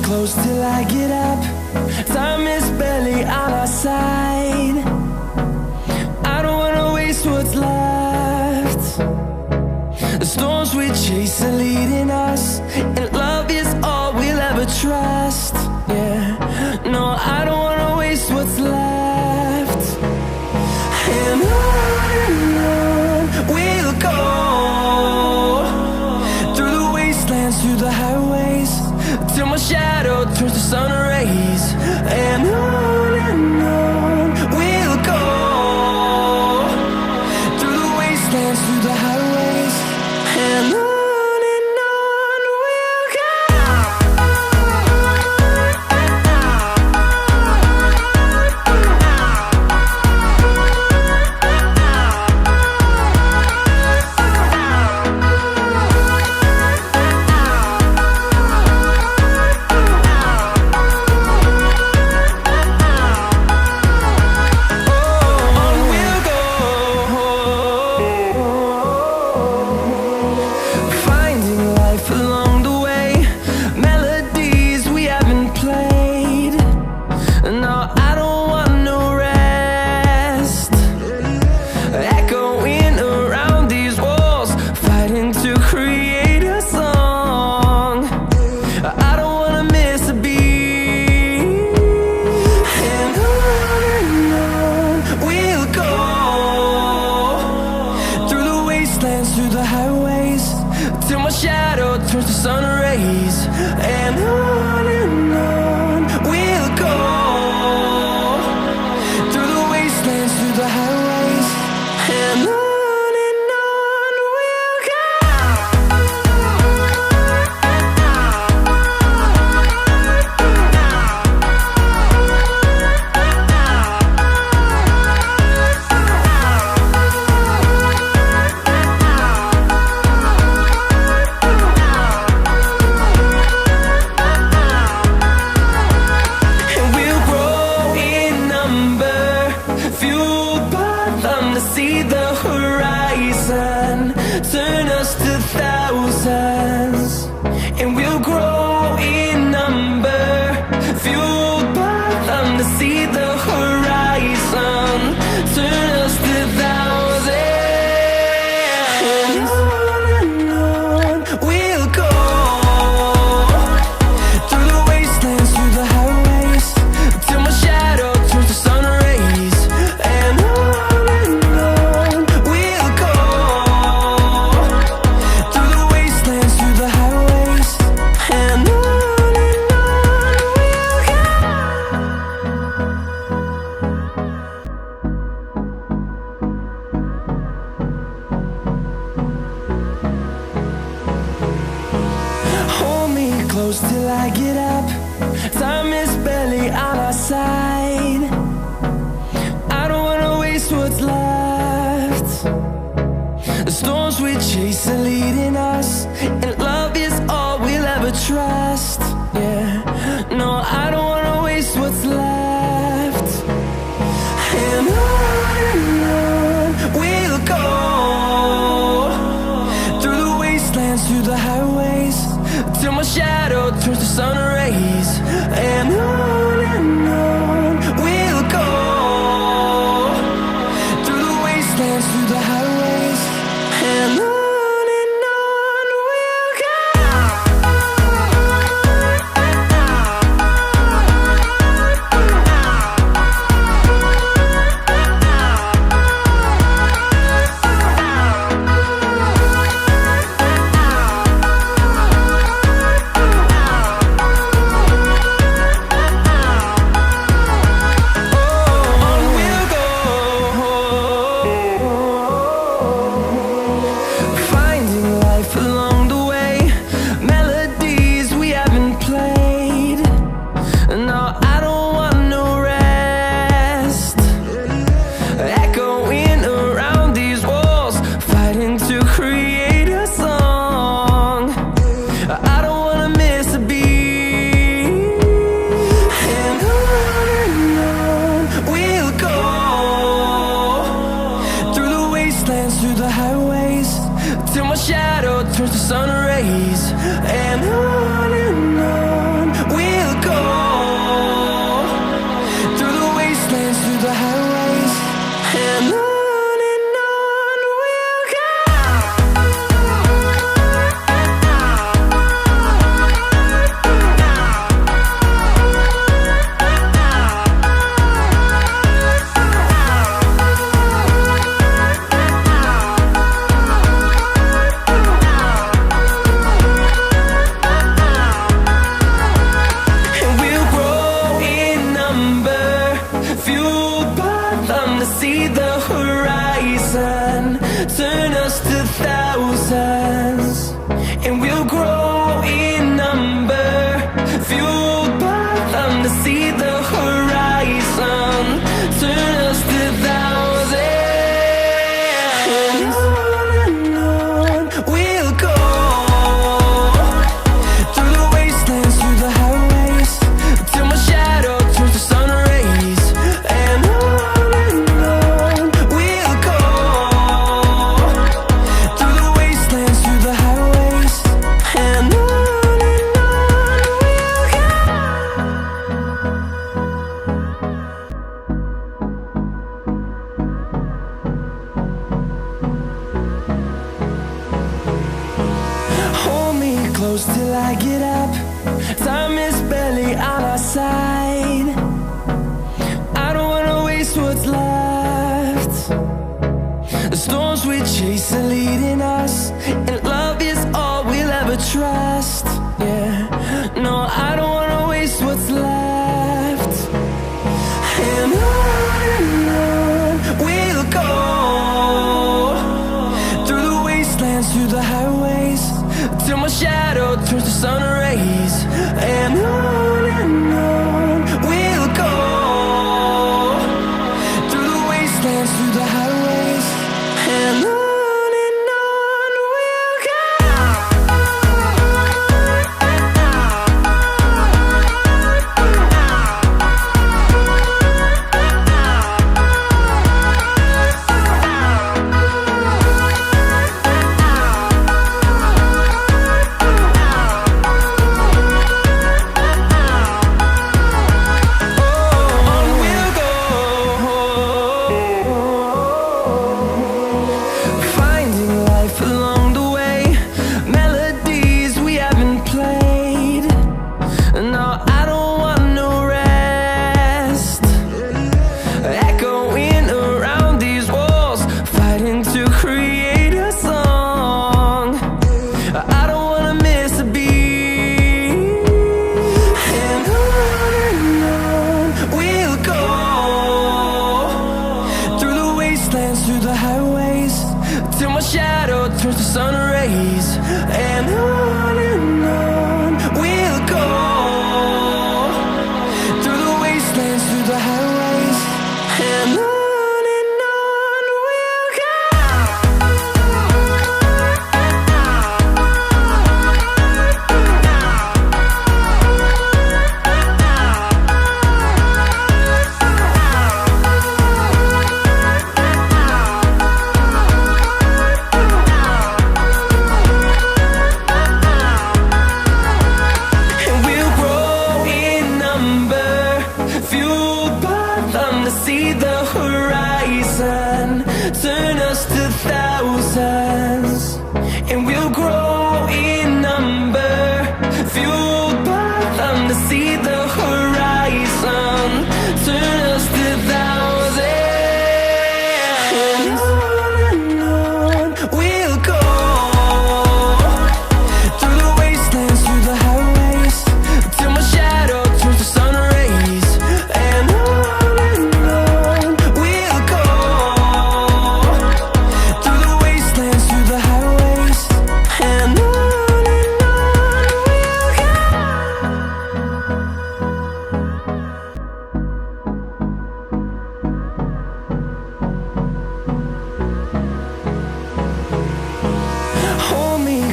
Close till I get up. Time is barely on our side. I don't wanna waste what's left. The storms we chase are leading us, and love is all we'll ever trust. Yeah, no, I don't wanna waste what's left. And on we'll go, through the wastelands, through the highways, till my shadow turns to sun rays. And on we'll go, through the wastelands, through the highways, and on we'll go. Through the highways, till my shadow turns to sun rays. And on we'll go, through the wastelands, through the highways, and on we'll go. See the horizon turn us to thousands, and we'll grow in number, fueled by them. To see the horizon turn us to thousands, and on we'll go, through the wastelands, through the highways, till my shadow turns to sun rays. And close till I get up. Time is barely on our side. I don't wanna waste what's left. The storms we chase are leading us, and love is all we'll ever trust. Yeah, no, I don't wanna waste what's left. And on we'll go, through the wastelands, through the highways, till my shadow turns to sun rays. And on we'll go, through the wastelands, through the highways, and on we'll go. peace is leading us, and love is all we'll ever trust. Yeah, no, I don't wanna waste what's left. And on we'll go, through the wastelands, through the highways, till my shadow turns to sun rays. And on we'll go, through the wastelands, through the highways, and on we'll go. Through the highways, till my shadow turns to sun rays. And on we'll go, through the wastelands, through the highways, and on we'll go. See the horizon turn us to thousands, and we'll grow in number, fueled by them. To see the horizon turn us to thousands, and on we'll go, through the wastelands, through the highways, till my shadow turns to sun rays. And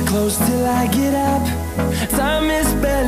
close till I get up. Time is barely